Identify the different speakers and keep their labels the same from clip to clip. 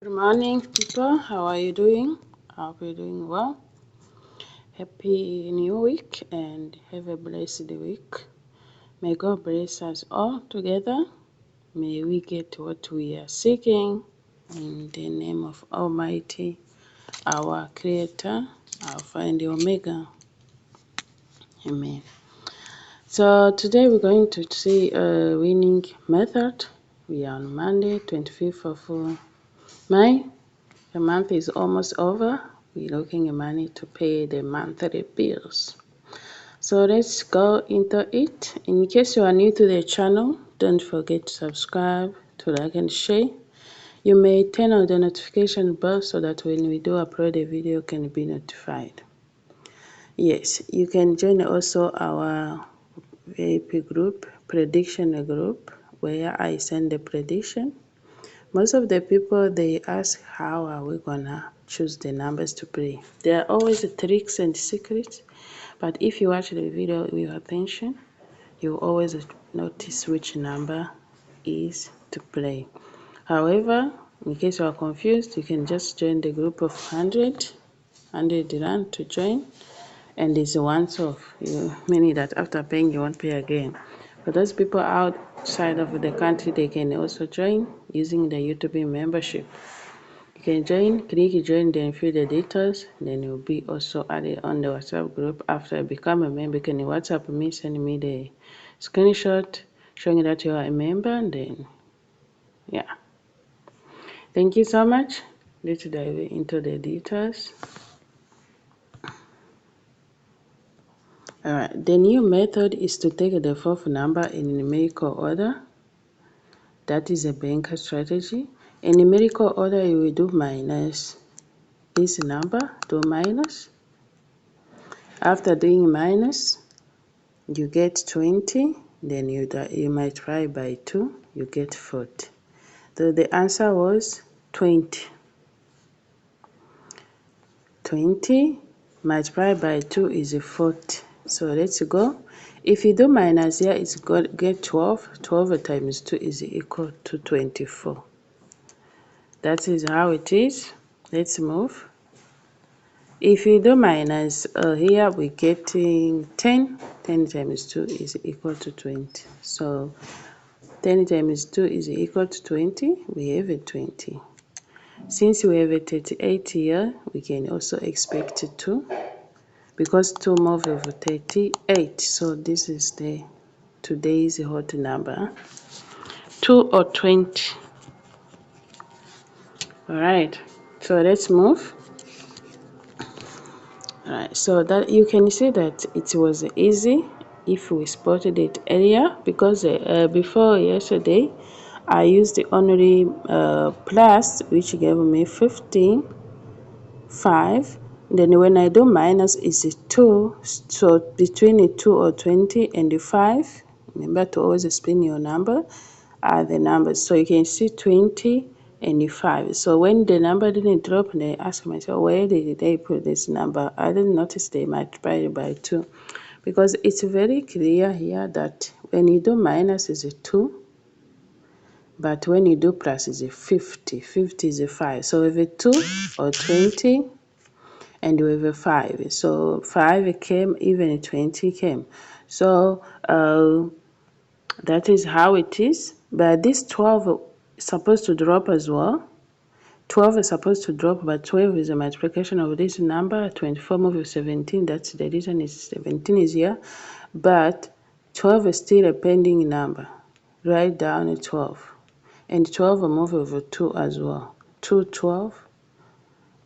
Speaker 1: Good morning, people. How are you doing? I hope you're doing well. Happy New Week and have a blessed week. May God bless us all together. May we get what we are seeking in the name of Almighty, our Creator, Alpha and Omega. Amen. So today we're going to see a winning method. We are on Monday, 25th of May. The month is almost over. We're looking at money to pay the monthly bills. So let's go into it. In case you are new to the channel, don't forget to subscribe, to like and share. You may turn on the notification bell so that when we do upload a video, you can be notified. Yes, you can join also our VIP group, prediction group, where I send the prediction. Most of the people, they ask how are we gonna choose the numbers to play. There are always tricks and secrets, but if you watch the video with attention, you always notice which number is to play. However, in case you are confused, you can just join the group of 100 rand to join, and it's once off, meaning that after paying you won't pay again. For those people outside of the country, they can also join using the YouTube membership. You can click join, then fill the details, then you'll be also added on the WhatsApp group. After I become a member, you can WhatsApp me, send me the screenshot showing that you are a member, and then yeah. Thank you so much. Let's dive into the details. Alright, the new method is to take the fourth number in numerical order. That is a banker strategy. In numerical order, you will do minus this number, do minus. After doing minus, you get 20, then you multiply by 2, you get 40. So the answer was 20. 20 multiplied by 2 is 40. So let's go. If you do minus here, it's going to get 12. 12 times 2 is equal to 24. That is how it is. Let's move. If you do minus here, we're getting 10. 10 times 2 is equal to 20. So 10 times 2 is equal to 20. We have a 20. Since we have a 38 here, we can also expect 2. Because 2 more of 38, so this is the today's hot number, 2 or 20. All right, so let's move. All right, so that you can see that it was easy if we spotted it earlier, because before yesterday I used the only plus, which gave me 15, 5. Then when I do minus is 2, so between the 2 or 20 and the 5, remember to always spin your number, are the numbers. So you can see 20 and the 5. So when the number didn't drop, and I asked myself, where did they put this number? I didn't notice they multiplied by 2, because it's very clear here that when you do minus is 2, but when you do plus is 50. 50 is 5. So with a 2 or 20, and we have a 5. So 5 came, even 20 came. So that is how it is. But this 12 is supposed to drop as well. 12 is supposed to drop, but 12 is a multiplication of this number. 24 move with 17, that's the reason is 17 is here. But 12 is still a pending number. Write down a 12. And 12 will move over 2 as well. 2, 12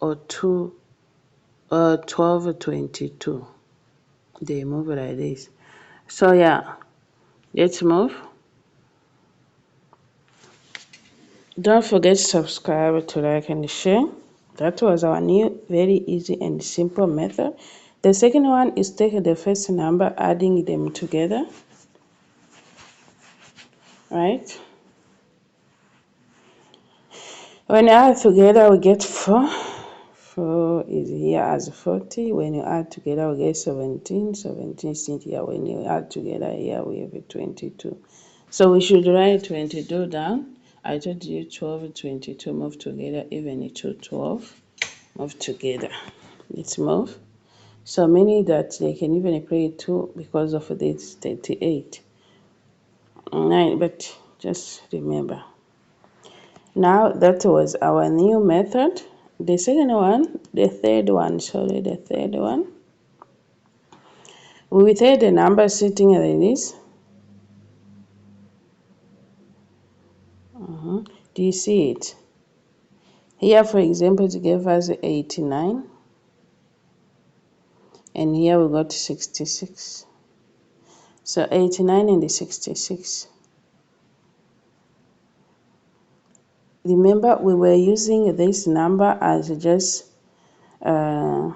Speaker 1: or 2 12, 22. They move like this. So yeah, let's move. Don't forget to subscribe, to like and share. That was our new very easy and simple method. The second one is take the first number, adding them together, right? When you add together, we get 4. 4 is here as 40. When you add together, we get 17. 17 is here. When you add together, here we have a 22. So we should write 22 down. I told you 12, 22 move together, even 2, 12 move together. Let's move. So meaning that they can even play 2 because of this 38. 9, but just remember. Now that was our new method. The second one, the third one, we will take the number sitting like this. Do you see it? Here, for example, it gave us 89. And here we got 66. So 89 and 66. Remember, we were using this number as just to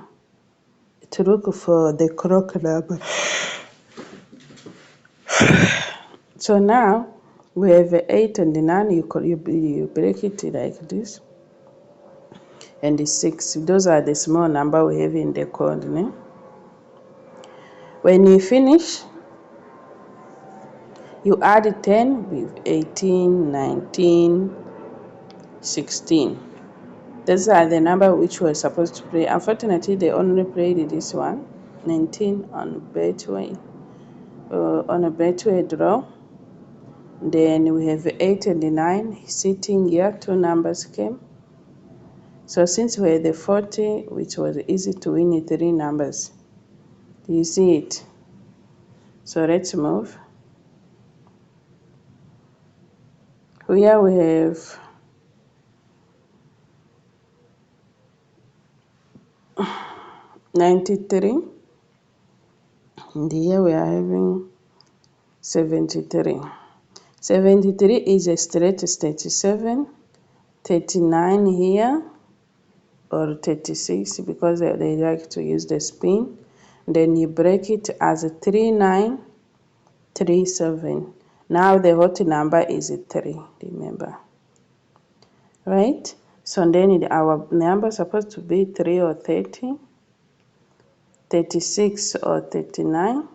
Speaker 1: look for the correct number. So now we have 8 and 9. You break it like this. And the 6. Those are the small number we have in the code. Ne? When you finish, you add 10 with 18, 19, 16. These are the number which we're supposed to play. Unfortunately, they only played this one, 19 on Betway, on a Betway draw. Then we have 8 and 9 sitting here. 2 numbers came. So since we had the 40, which was easy to win 3 numbers. Do you see it? So let's move. Here we have 93. And here we are having 73. 73 is a straight 37, 39 here, or 36 because they like to use the spin. Then you break it as a 3937. Now the hot number is a 3, remember. Right? So then our number is supposed to be 3 or 30, 36 or 39,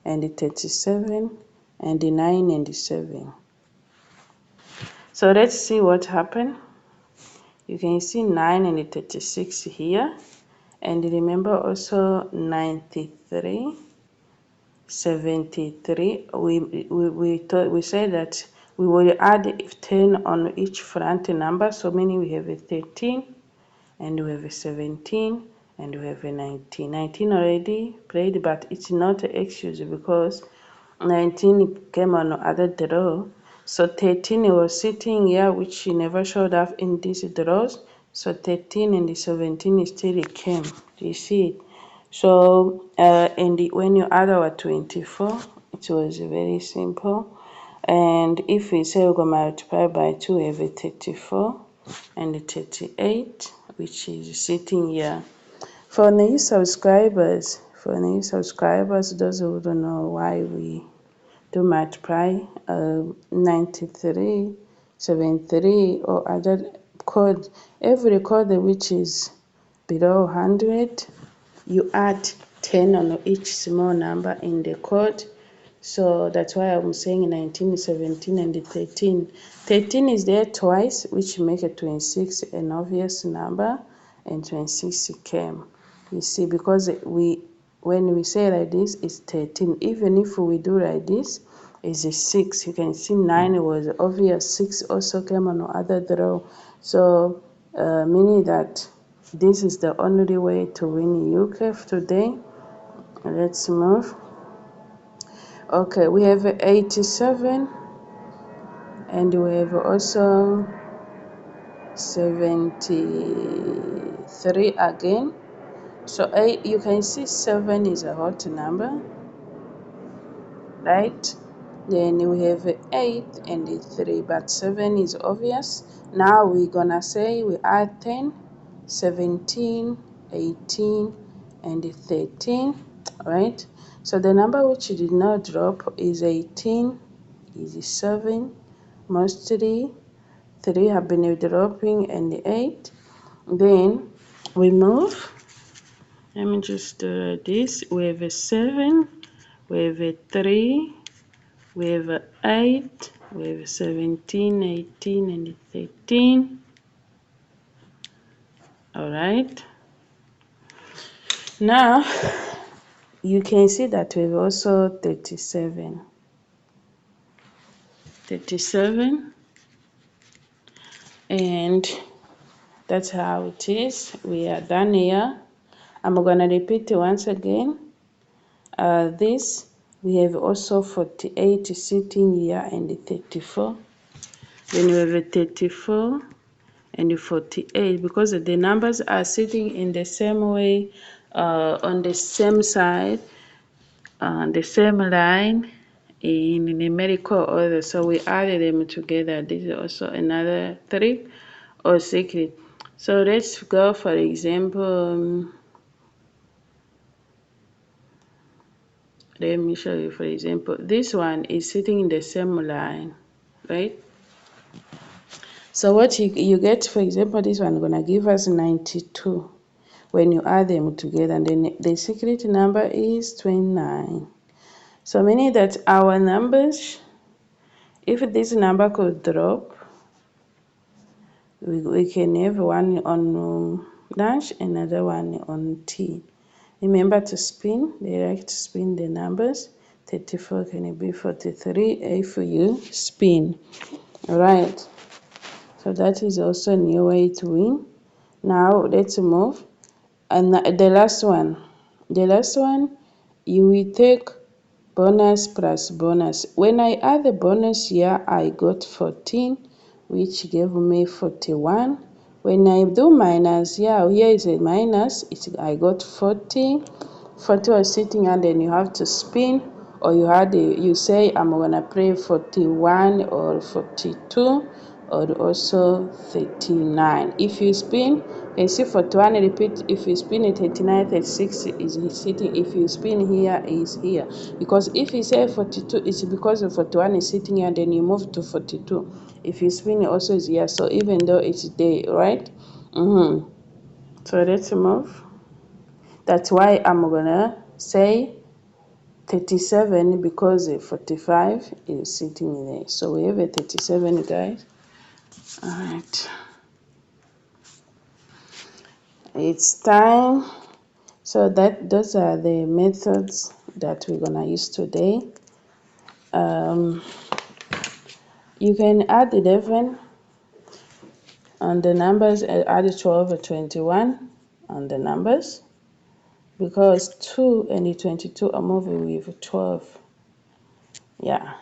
Speaker 1: and 37, and 9 and 7. So let's see what happened. You can see 9 and 36 here. And remember also 93, 73. We said that we will add 10 on each front number. So meaning we have a 13, and we have a 17, and we have a 19. 19 already played, but it's not an excuse because 19 came on other draw. So 13 was sitting here, which she never showed up in these draws. So 13 and the 17 still came. Do you see it? So when you add our 24, it was very simple. And if we say we're going to multiply by 2, we have a 34 and a 38, which is sitting here. For new subscribers, those who don't know why we do multiply 93, 73, or other code, every code which is below 100, you add 10 on each small number in the code. So that's why I'm saying 19, 17, and 13. 13 is there twice, which make it 26 an obvious number, and 26 came. You see, because when we say like this, it's 13. Even if we do like this, it's a 6. You can see 9 was obvious. 6 also came on other draw. So meaning that this is the only way to win UKF today. Let's move. Okay, we have 87, and we have also 73 again. So you can see 7 is a hot number, right? Then we have 8 and 3, but 7 is obvious. Now we're gonna say we add 10, 17, 18, and 13, right? So the number which did not drop is 18, is 7, mostly 3 have been dropping, and 8. Then we move. Let me just do this. We have a 7, we have a 3, we have 8, we have 17, 18, and 13. All right. Now, you can see that we have also 37. 37. And that's how it is. We are done here. I'm going to repeat it once again. This, we have also 48 sitting here and 34. Then we have a 34 and 48 because the numbers are sitting in the same way, on the same side, on the same line in numerical order. So we added them together. This is also another trick or secret. So let's go, for example, let me show you, for example, this one is sitting in the same line, right? So what you get, for example, this one gonna give us 92 when you add them together, and then the secret number is 29. So meaning that our numbers, if this number could drop, we can have one on dash, another one on T. Remember to spin, they like to spin the numbers. 34 can be 43 if you spin. Alright, so that is also a new way to win. Now let's move. And the last one, you will take bonus plus bonus. When I add the bonus here, I got 14, which gave me 41. When I do minus here, here is a minus, I got 40. 40 was sitting, and then you have to spin, or you say I'm gonna play 41 or 42 or also 39. If you spin, you see 41 repeat. If you spin it, 39, 36 is sitting. If you spin here, is here. Because if you say 42, it's because of 41 is sitting here, and then you move to 42. If you spin, it also is here. So even though it's there, right? So let's move. That's why I'm gonna say 37 because 45 is sitting there. So we have a 37, guys. All right. It's time. So those are the methods that we're gonna use today. You can add 11 on the numbers, and add 12 or 21 on the numbers, because 2 and 22 are moving with 12. Yeah.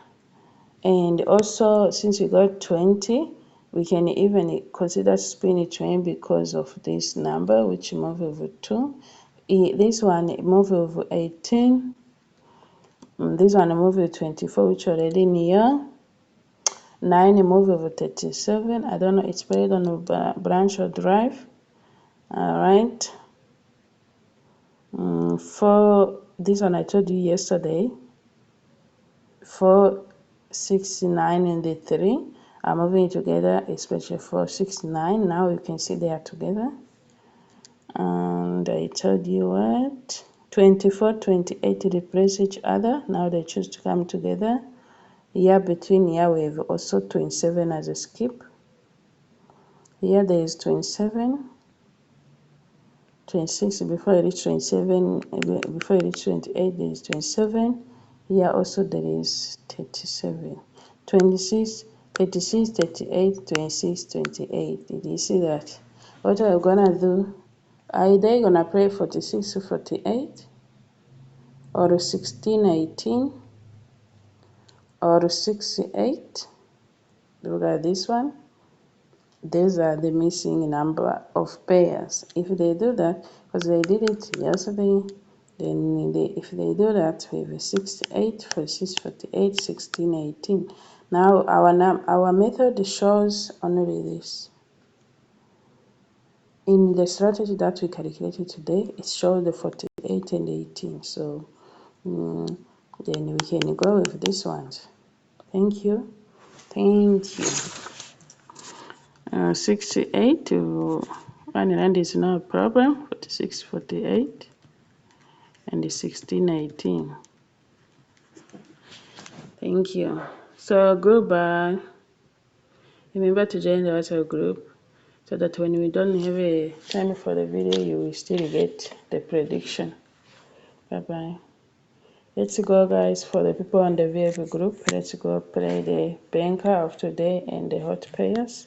Speaker 1: And also, since we got 20, we can even consider spinning 20 because of this number, which move over 2. This one move over 18. This one move over 24, which already near. 9 move over 37. I don't know, it's played on a branch or drive. All right. 4, this one I told you yesterday. 4, 6, 9, and the 3 are moving together, especially 4, 6, 9. Now you can see they are together. And I told you what? 24, 28 replace each other. Now they choose to come together. Here between here we have also 27 as a skip. Here there is 27. 26 before you reach 27, before you reach 28 there is 27. Here also there is 37. 26, 36, 38, 26, 28. Did you see that? What are you gonna do? Are they gonna play 46 to 48, or 16, 18, or 68? Look at this one. These are the missing number of pairs. If they do that, because they did it yesterday, then if they do that, we have 68, 46, 48, 16, 18. Now our method shows only this. In the strategy that we calculated today, it shows the 48 and 18. So then we can go with this one. Thank you. Thank you. 68 to 1 is no problem. 46, 48, and 16, 18. Thank you. So goodbye. Remember to join the WhatsApp group so that when we don't have a time for the video, you will still get the prediction. Bye bye. Let's go, guys, for the people on the VIP group. Let's go play the banker of today and the hot payers.